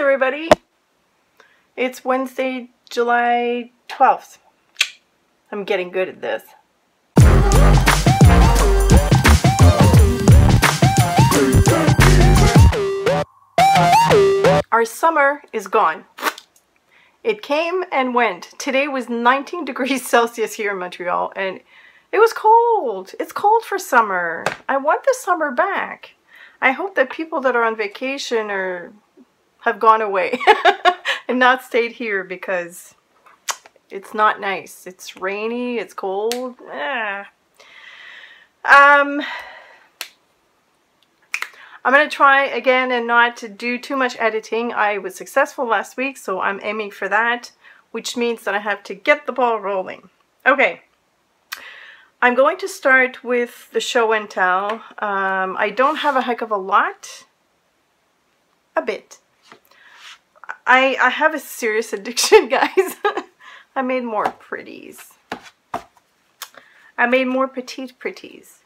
everybody. It's Wednesday, July 12th. I'm getting good at this. Our summer is gone. It came and went. Today was 19 degrees Celsius here in Montreal, and it was cold. It's cold for summer. I want the summer back. I hope that people that are on vacation have gone away and not stayed here, because it's not nice. It's rainy, it's cold. I'm going to try again and not to do too much editing. I was successful last week, so I'm aiming for that, which means that I have to get the ball rolling. Okay. I'm going to start with the show and tell. I don't have a heck of a lot. A bit. I have a serious addiction, guys. I made more pretties. I made more petite pretties.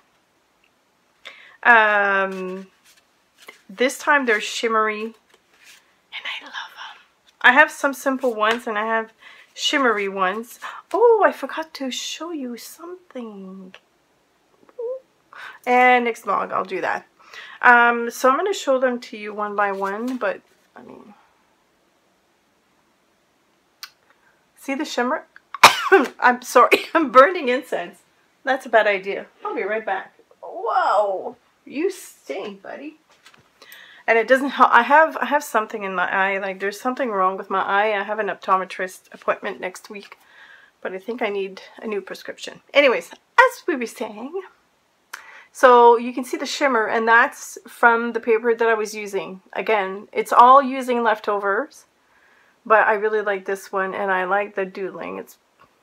This time they're shimmery, and I love them. I have some simple ones, and I have shimmery ones. Oh, I forgot to show you something. And next vlog I'll do that. So I'm going to show them to you one by one, but I mean, see the shimmer? I'm sorry, I'm burning incense. That's a bad idea. I'll be right back. Whoa, you stink, buddy. And it doesn't help. I have something in my eye. Like, there's something wrong with my eye. I have an optometrist appointment next week, but I think I need a new prescription. Anyways, as we were saying, so you can see the shimmer, and that's from the paper that I was using. Again, it's all using leftovers, but I really like this one, and I like the doodling. It's,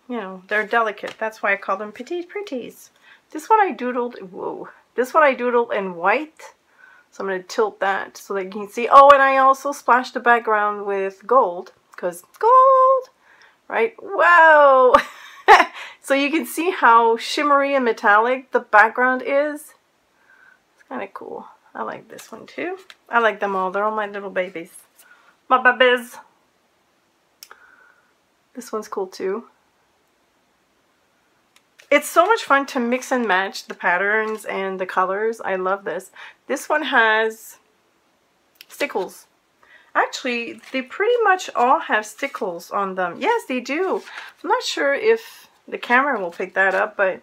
you know, they're delicate. That's why I call them petite pretties. This one I doodled, whoa. This one I doodled in white. So I'm going to tilt that so that you can see. Oh, and I also splashed the background with gold, because gold, right? Wow! So you can see how shimmery and metallic the background is. It's kind of cool. I like this one too. I like them all. They're all my little babies. My babies. This one's cool too. It's so much fun to mix and match the patterns and the colors. I love this. This one has stickles. Actually, they pretty much all have stickles on them. Yes, they do. I'm not sure if the camera will pick that up, but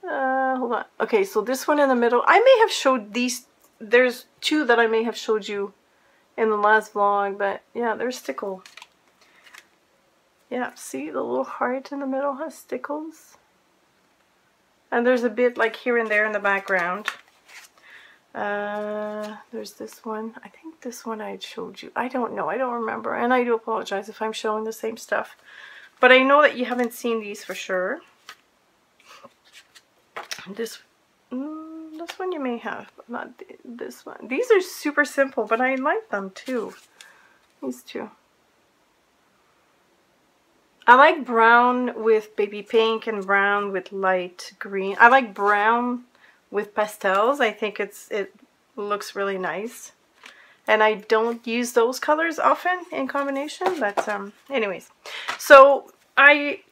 hold on. Okay, so this one in the middle, I may have showed these. There's two that I may have showed you in the last vlog, but yeah, they're stickle. Yeah, see the little heart in the middle has stickles. And there's a bit like here and there in the background. There's this one. I think this one I showed you. I don't know. I don't remember. And I do apologize if I'm showing the same stuff. But I know that you haven't seen these for sure. This one you may have. But not this one. These are super simple, but I like them too. These two. I like brown with baby pink and brown with light green. I like brown with pastels. I think it looks really nice. And I don't use those colors often in combination, but anyways. So I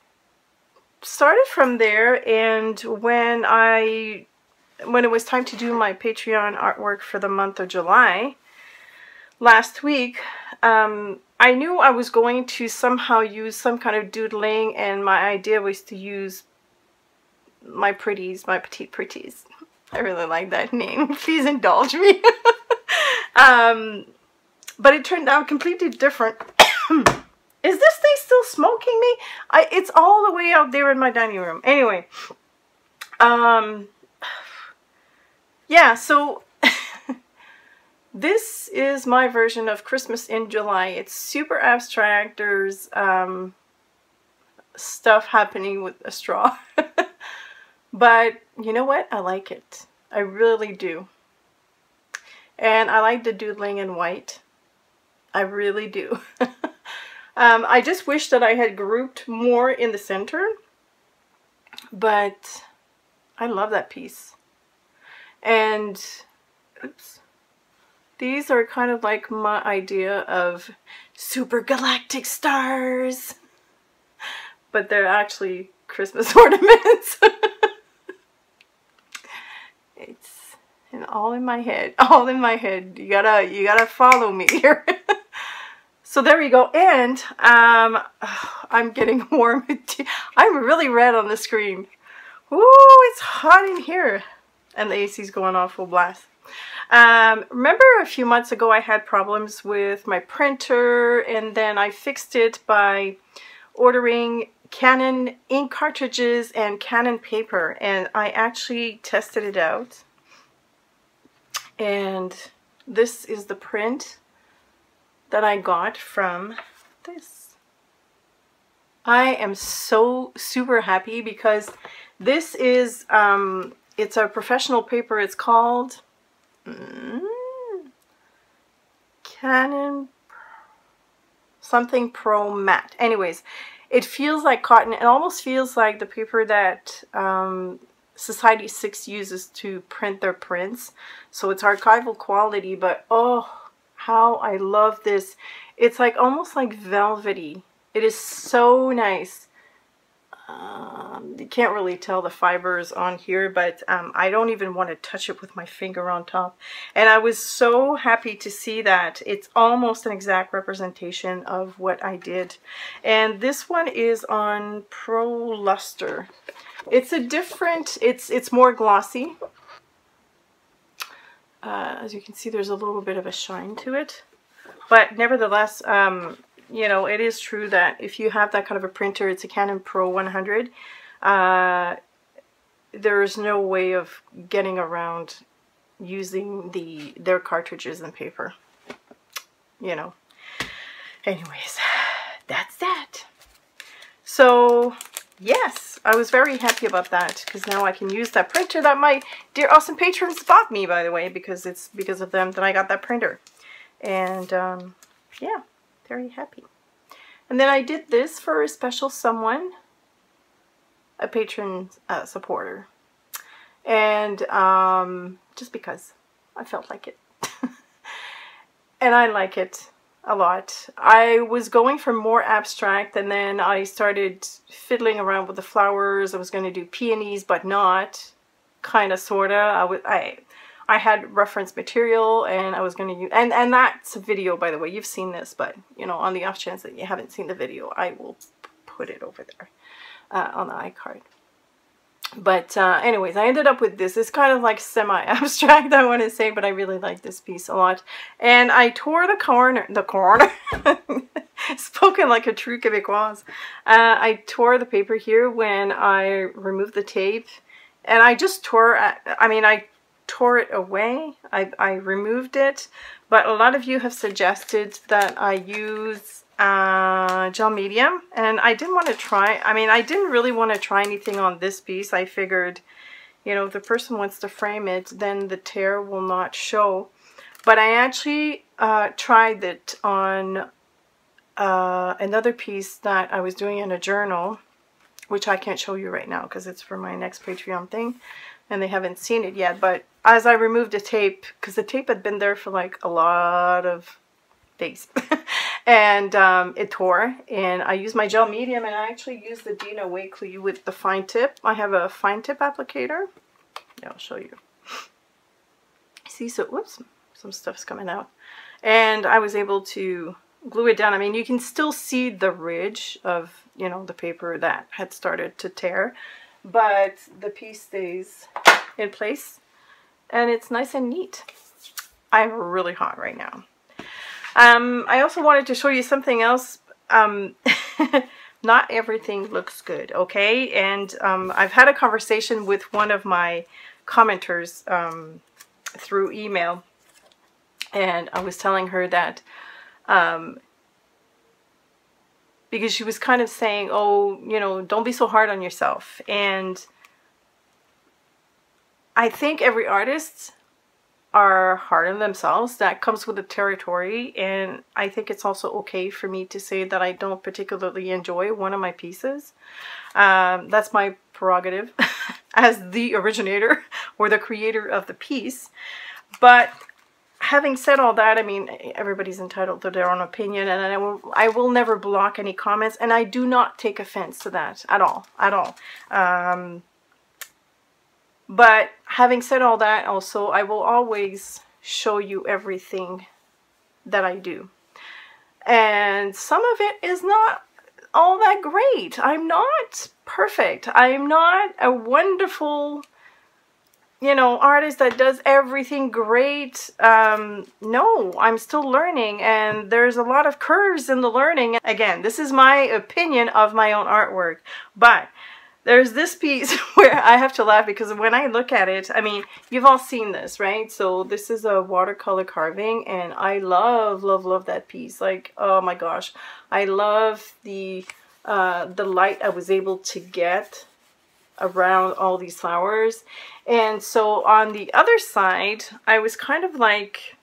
started from there, and when it was time to do my Patreon artwork for the month of July last week, I knew I was going to somehow use some kind of doodling, and my idea was to use my pretties, my petite pretties. I really like that name. Please indulge me. But it turned out completely different. Is this thing still smoking me? It's all the way out there in my dining room. Anyway. Yeah, so this is my version of Christmas in July. It's super abstract. There's stuff happening with a straw. But you know what? I like it. I really do. And I like the doodling in white. I really do. I just wish that I had grouped more in the center. But I love that piece. And, oops. These are kind of like my idea of super galactic stars, but they're actually Christmas ornaments. It's all in my head, all in my head. You gotta follow me here. So there we go, and I'm getting warm. I'm really red on the screen. Ooh, it's hot in here, and the AC's going off full blast. Remember a few months ago I had problems with my printer, and then I fixed it by ordering Canon ink cartridges and Canon paper, and I actually tested it out, and this is the print that I got from this. I am so super happy because this is it's a professional paper. It's called Canon something Pro Matte. Anyways, it feels like cotton. It almost feels like the paper that Society6 uses to print their prints. So it's archival quality, but oh, how I love this. It's like almost like velvety. It is so nice. You can't really tell the fibers on here, but I don't even want to touch it with my finger on top. And I was so happy to see that. It's almost an exact representation of what I did. And this one is on Pro Luster. It's a different, it's more glossy. As you can see, there's a little bit of a shine to it. But nevertheless, you know, it is true that if you have that kind of a printer, it's a Canon Pro 100, there's no way of getting around using their cartridges and paper, you know. Anyways, that's that. So yes, I was very happy about that, because now I can use that printer that my dear awesome patrons bought me, by the way, because it's because of them that I got that printer. And yeah, very happy. And then I did this for a special someone, a patron supporter, and just because I felt like it. And I like it a lot. I was going for more abstract, and then I started fiddling around with the flowers. I was going to do peonies, but not, kind of, sort of. I had reference material, and I was going to use, and that's a video, by the way. You've seen this, but, you know, on the off chance that you haven't seen the video, I will put it over there on the iCard. But anyways, I ended up with this. It's kind of like semi-abstract, I want to say, but I really like this piece a lot. And I tore the corner, spoken like a true Québécoise. I tore the paper here when I removed the tape, and I just tore, I tore it away. I removed it, but a lot of you have suggested that I use gel medium, and I didn't want to try, I didn't really want to try anything on this piece. I figured, you know, if the person wants to frame it, then the tear will not show. But I actually tried it on another piece that I was doing in a journal, which I can't show you right now because it's for my next Patreon thing, and they haven't seen it yet. But as I removed the tape, because the tape had been there for like a lot of days, and it tore, and I used my gel medium, and I actually used the Dina Wakley with the fine tip. I have a fine tip applicator. Yeah, I'll show you. See, so whoops, some stuff's coming out, and I was able to glue it down. I mean, you can still see the ridge of, you know, the paper that had started to tear, but the piece stays in place, and it's nice and neat. I'm really hot right now. I also wanted to show you something else. Not everything looks good, okay? And I've had a conversation with one of my commenters through email, and I was telling her that because she was kind of saying, oh, you know, don't be so hard on yourself. And I think every artist are hard on themselves. That comes with the territory, and I think it's also okay for me to say that I don't particularly enjoy one of my pieces. That's my prerogative as the originator or the creator of the piece. But having said all that, I mean, everybody's entitled to their own opinion, and I will never block any comments, and I do not take offense to that at all, at all. But having said all that, also, I will always show you everything that I do. And some of it is not all that great. I'm not perfect. I'm not a wonderful, you know, artist that does everything great. No, I'm still learning, and there's a lot of curves in the learning. Again, this is my opinion of my own artwork, but there's this piece where I have to laugh because when I look at it, I mean, you've all seen this, right? So this is a watercolor carving, and I love, love, love that piece. Like, oh my gosh, I love the light I was able to get around all these flowers. And so on the other side, I was kind of like,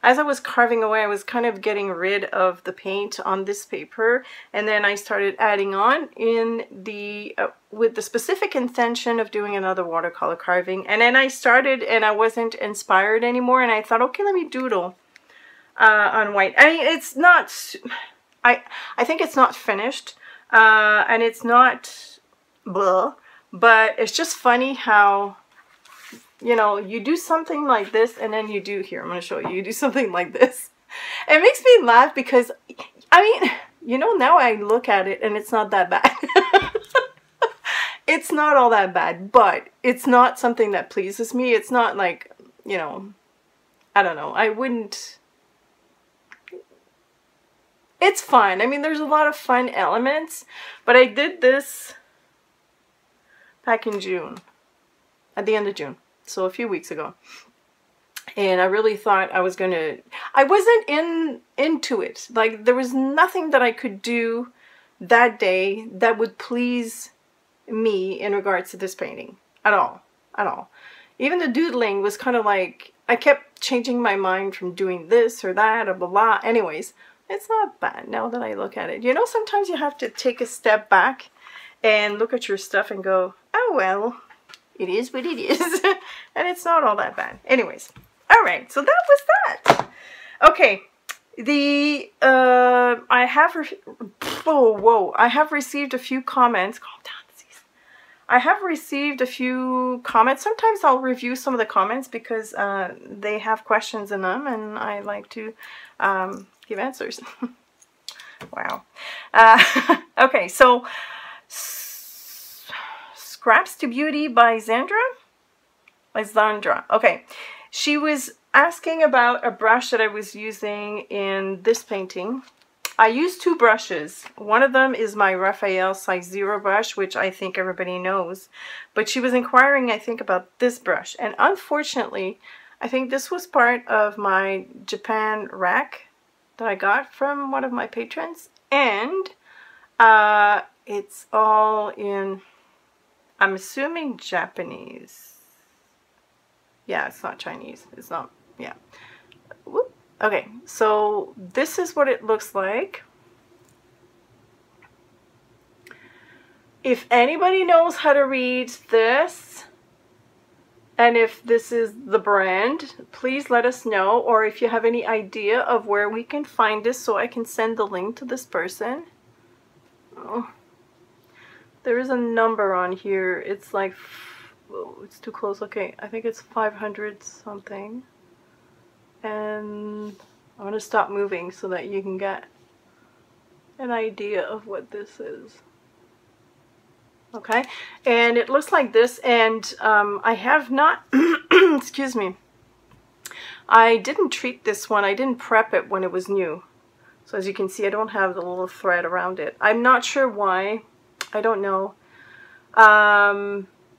as I was carving away, I was kind of getting rid of the paint on this paper, and then I started adding on in the with the specific intention of doing another watercolor carving. And then I started, and I wasn't inspired anymore, and I thought, okay, let me doodle on white. I mean, it's not, I think it's not finished, and it's not blah, but it's just funny how, you know, you do something like this, and then you do, here, I'm going to show you, you do something like this. It makes me laugh because, I mean, you know, now I look at it and it's not that bad. It's not all that bad, but it's not something that pleases me. It's not like, you know, I don't know, I wouldn't, it's fun. I mean, there's a lot of fun elements, but I did this back in June, at the end of June. So a few weeks ago, and I really thought I was gonna, I wasn't into it. Like, there was nothing that I could do that day that would please me in regards to this painting at all, at all. Even the doodling was kind of like, I kept changing my mind from doing this or that or blah blah. Anyways, it's not bad now that I look at it. You know, sometimes you have to take a step back and look at your stuff and go, oh well, it is what it is. And it's not all that bad. Anyways, all right, so that was that. Okay, the I have I have received a few comments. Calm down, Cease. I have received a few comments. Sometimes I'll review some of the comments because they have questions in them, and I like to give answers. Wow. Okay, so Scraps to Beauty by Zandra. Okay, she was asking about a brush that I was using in this painting. I used two brushes. One of them is my Raphael size 0 brush, which I think everybody knows. But she was inquiring, I think, about this brush. And unfortunately, I think this was part of my Japan rack that I got from one of my patrons. And it's all in, I'm assuming, Japanese. Yeah, it's not Chinese. It's not, yeah. Whoop. Okay, so this is what it looks like. If anybody knows how to read this, and if this is the brand, please let us know. Or if you have any idea of where we can find this so I can send the link to this person. Oh, there is a number on here. It's like, oh, it's too close. Okay, I think it's 500 something. And I'm going to stop moving so that you can get an idea of what this is. Okay, and it looks like this, and I have not, excuse me, I didn't treat this one, I didn't prep it when it was new. So as you can see, I don't have the little thread around it. I'm not sure why, I don't know.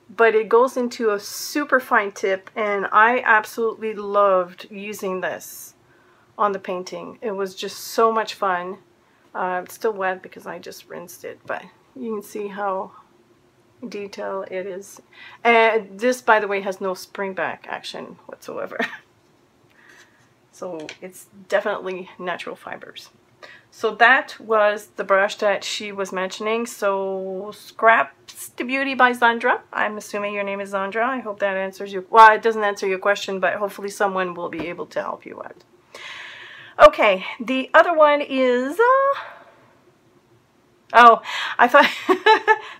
But it goes into a super fine tip, and I absolutely loved using this on the painting. It was just so much fun. It's still wet because I just rinsed it, but you can see how detailed it is. And this, by the way, has no spring back action whatsoever. So it's definitely natural fibers. So that was the brush that she was mentioning. So Scraps to Beauty by Zandra. I'm assuming your name is Zandra. I hope that answers your, well, it doesn't answer your question, but hopefully someone will be able to help you out. Okay, the other one is, oh, I thought,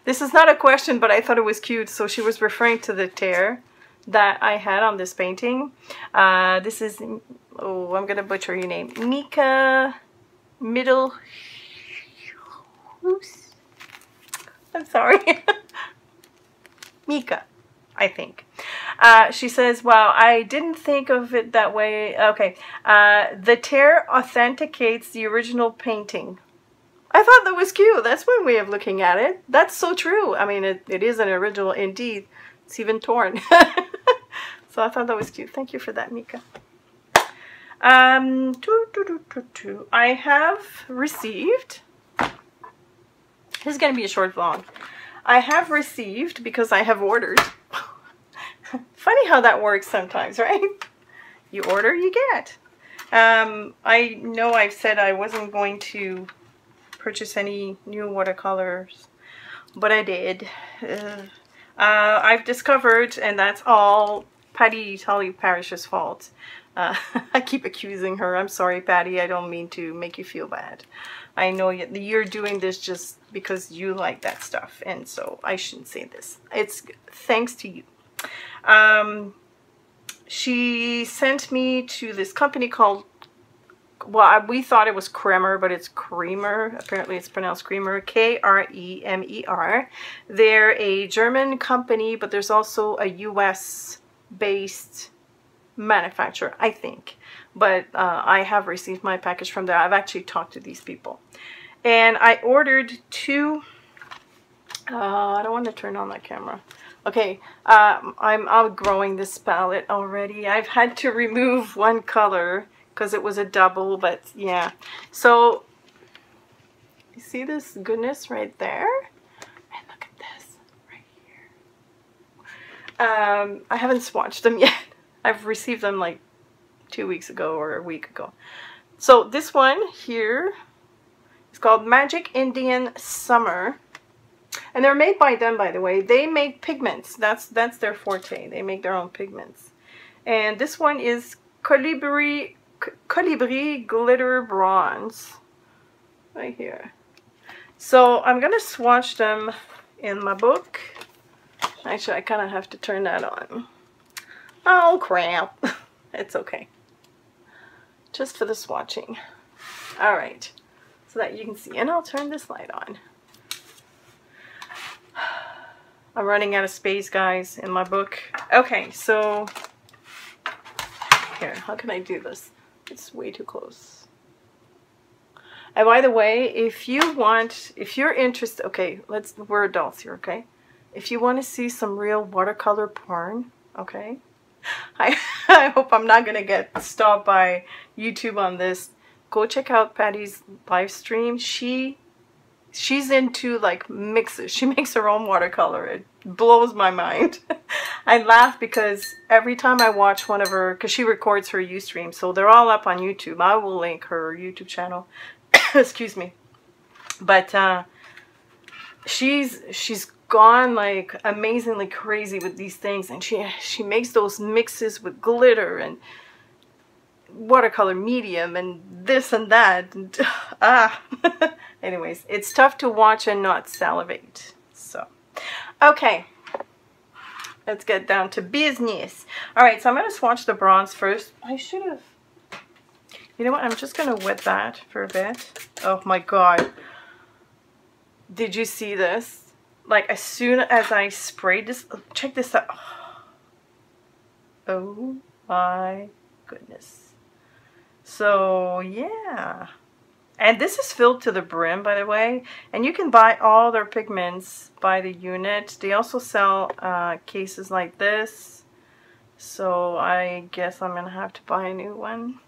this is not a question, but I thought it was cute. So she was referring to the tear that I had on this painting. This is, oh, I'm going to butcher your name. Mika Middle, I'm sorry. Mika, I think. She says, wow, I didn't think of it that way. Okay. The tear authenticates the original painting. I thought that was cute. That's one way of looking at it. That's so true. I mean, it is an original indeed. It's even torn. So I thought that was cute. Thank you for that, Mika. I have received, this is going to be a short vlog. I have received, because I have ordered. Funny how that works sometimes, right? You order, you get. I know I've said I wasn't going to purchase any new watercolors, but I did. I've discovered, and that's all Patty Tully Parrish's fault. I keep accusing her. I'm sorry, Patty. I don't mean to make you feel bad. I know you're doing this just because you like that stuff, and so I shouldn't say this. It's thanks to you. She sent me to this company called, well, we thought it was Kremer, but it's Creamer. Apparently it's pronounced Creamer. K-R-E-M-E-R. They're a German company, but there's also a US-based manufacturer, I think. But I have received my package from there. I've actually talked to these people. And I ordered two, I don't want to turn on that camera. Okay, I'm outgrowing this palette already. I've had to remove one color because it was a double, but yeah. So, you see this goodness right there? And look at this right here. I haven't swatched them yet. I've received them like 2 weeks ago or a week ago. So this one here is called Magic Indian Summer. And they're made by them, by the way. They make pigments. That's their forte. They make their own pigments. And this one is Colibri Glitter Bronze. Right here. So I'm going to swatch them in my book. Actually, I kind of have to turn that on. Oh, crap. It's okay. Just for the swatching. Alright. So that you can see. And I'll turn this light on. I'm running out of space, guys, in my book. Okay, so here, how can I do this? It's way too close. And by the way, if you're interested, okay, we're adults here, okay? If you want to see some real watercolor porn, okay? I hope I'm not gonna get stopped by YouTube on this. Go check out Patty's live stream. She's into like mixes. She makes her own watercolor. It blows my mind. I laugh because every time I watch one of her, because she records her Ustream, so they're all up on YouTube. I will link her YouTube channel. Excuse me. But she's gone like amazingly crazy with these things, and she makes those mixes with glitter and watercolor medium and this and that, and anyways, it's tough to watch and not salivate. So okay, let's get down to business. Alright, so I'm going to swatch the bronze first. I should have, you know what, I'm just going to wet that for a bit. Oh my god, did you see this? Like, as soon as I sprayed this, check this out. Oh my goodness. So, yeah. And this is filled to the brim, by the way. And you can buy all their pigments by the unit. They also sell cases like this. So, I guess I'm going to have to buy a new one.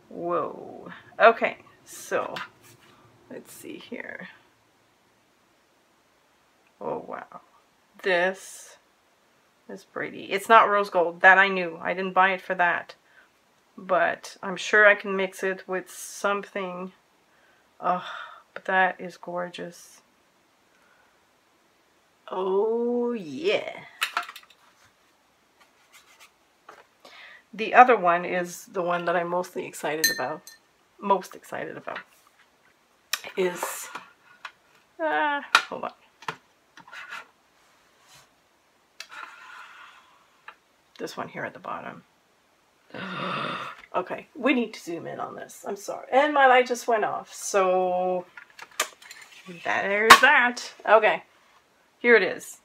Whoa. Okay, so, let's see here. Oh, wow. This is pretty. It's not rose gold. That I knew. I didn't buy it for that. But I'm sure I can mix it with something Oh, but that is gorgeous. Oh, yeah. The other one is the one that I'm mostly excited about. Is, hold on. This one here at the bottom. Okay, we need to zoom in on this. I'm sorry. And my light just went off. So, there's that. Okay, here it is.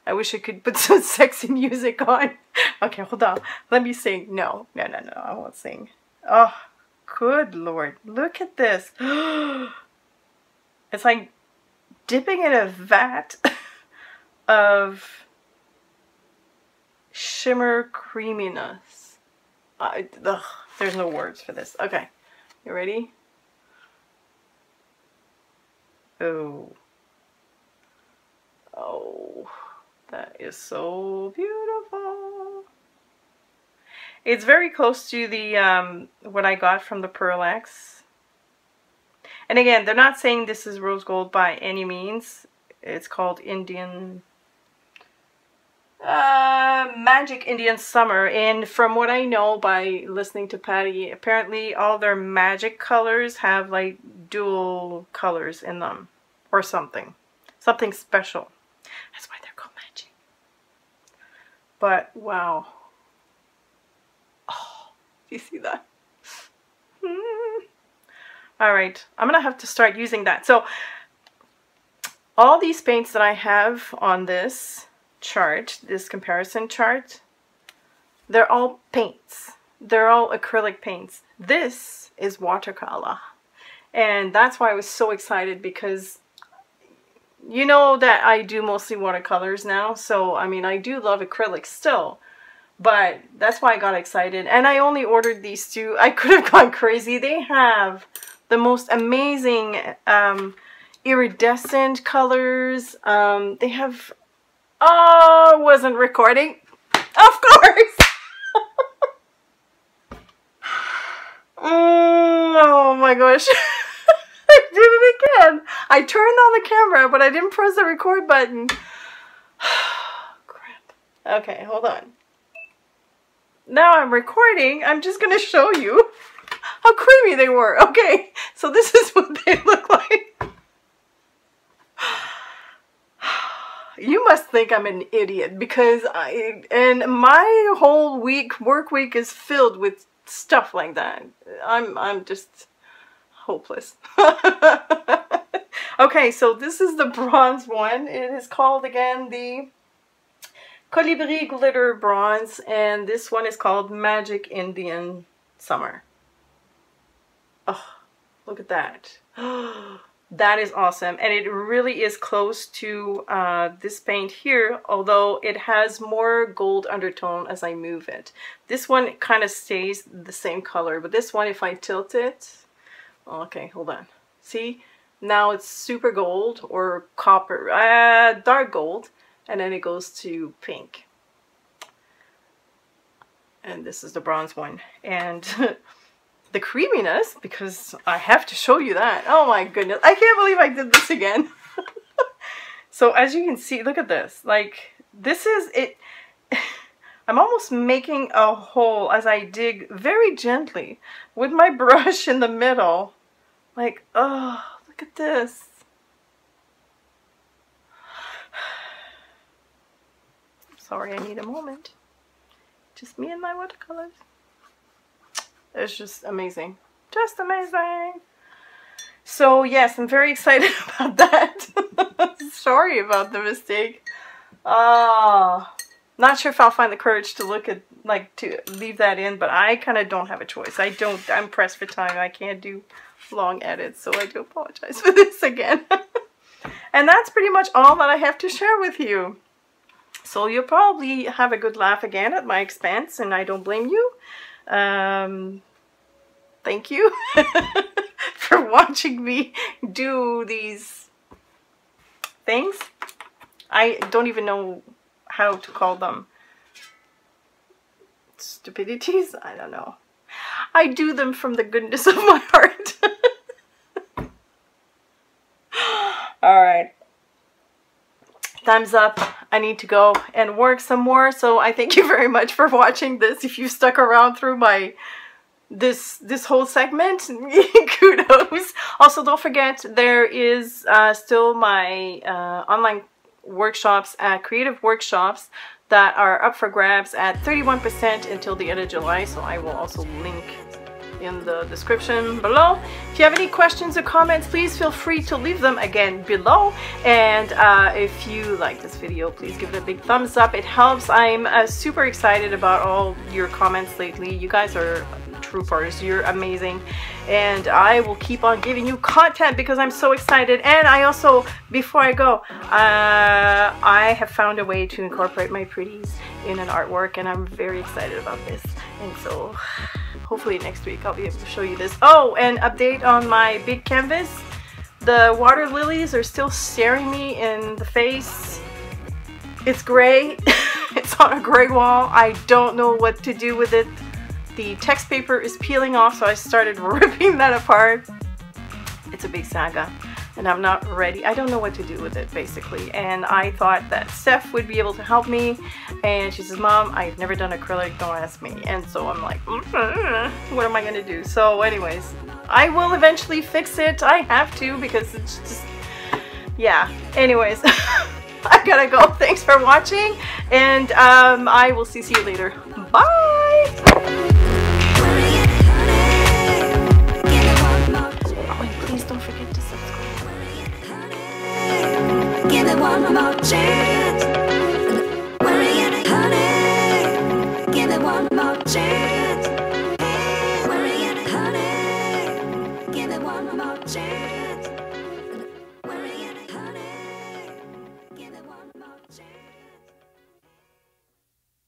I wish I could put some sexy music on. Okay, hold on. Let me sing. No, I won't sing. Oh, good Lord. Look at this. It's like dipping in a vat of shimmer creaminess. There's no words for this. Okay, you ready? Oh. Oh, that is so beautiful. It's very close to the what I got from the Pearl X. And again, they're not saying this is rose gold by any means. It's called Indian Magic Indian Summer. And from what I know by listening to Patty, apparently all their magic colors have like dual colors in them or something. Something special. That's why they're called magic. But wow. Oh, do you see that? All right, I'm gonna have to start using that. So all these paints that I have on this chart, this comparison chart, they're all paints. They're all acrylic paints. This is watercolor. And that's why I was so excited, because you know that I do mostly watercolors now. So, I mean, I do love acrylics still. But that's why I got excited. And I only ordered these two. I could have gone crazy. They have the most amazing iridescent colors. They have... Oh, wasn't recording. Of course. Oh my gosh. I did it again. I turned on the camera, but I didn't press the record button. Crap. Okay, hold on. Now I'm recording. I'm just going to show you how creamy they were. Okay, so this is what they look like. You must think I'm an idiot, because my whole work week is filled with stuff like that. I'm just hopeless. Okay, so this is the bronze one. It is called again the Colibri Glitter Bronze, and this one is called Magic Indian Summer. Oh, look at that. That is awesome, and it really is close to this paint here, although it has more gold undertone as I move it. This one kind of stays the same color, but this one, if I tilt it, okay, hold on. See, now it's super gold or copper, dark gold, and then it goes to pink. And this is the bronze one, and the creaminess, because I have to show you that. Oh my goodness. I can't believe I did this again. So as you can see, look at this. Like, this is it. I'm almost making a hole as I dig very gently with my brush in the middle. Like, oh, look at this. Sorry, I need a moment. Just me and my watercolors. It's just amazing. Just amazing. So yes, I'm very excited about that. Sorry about the mistake. Not sure if I'll find the courage to look at, like, to leave that in, but I kind of don't have a choice. I'm pressed for time. I can't do long edits, so I do apologize for this again. And that's pretty much all that I have to share with you. So you'll probably have a good laugh again at my expense, and I don't blame you. Thank you for watching me do these things. I don't even know how to call them. Stupidities? I don't know. I do them from the goodness of my heart. Alright. Time's up. I need to go and work some more. So I thank you very much for watching this. If you stuck around through my this whole segment, kudos. Also, don't forget there is still my online workshops, creative workshops that are up for grabs at 31% until the end of July. So I will also link in the description below. If you have any questions or comments, please feel free to leave them again below. And if you like this video, please give it a big thumbs up. It helps. I'm super excited about all your comments lately. You guys are troopers. You're amazing. And I will keep on giving you content because I'm so excited. And I also, before I go, I have found a way to incorporate my pretties in an artwork, and I'm very excited about this. And so hopefully next week I'll be able to show you this. Oh, and update on my big canvas. The water lilies are still staring me in the face. It's gray. It's on a gray wall. I don't know what to do with it. The text paper is peeling off, so I started ripping that apart. It's a big saga, and I'm not ready. I don't know what to do with it, basically. And I thought that Steph would be able to help me. And she says, Mom, I've never done acrylic, don't ask me. And so I'm like, what am I gonna do? So anyways, I will eventually fix it. I have to, because it's just, yeah. Anyways, I gotta go. Thanks for watching, and I will see you later. Bye! Please don't forget to subscribe. Give it one more chance. Give it one more chance.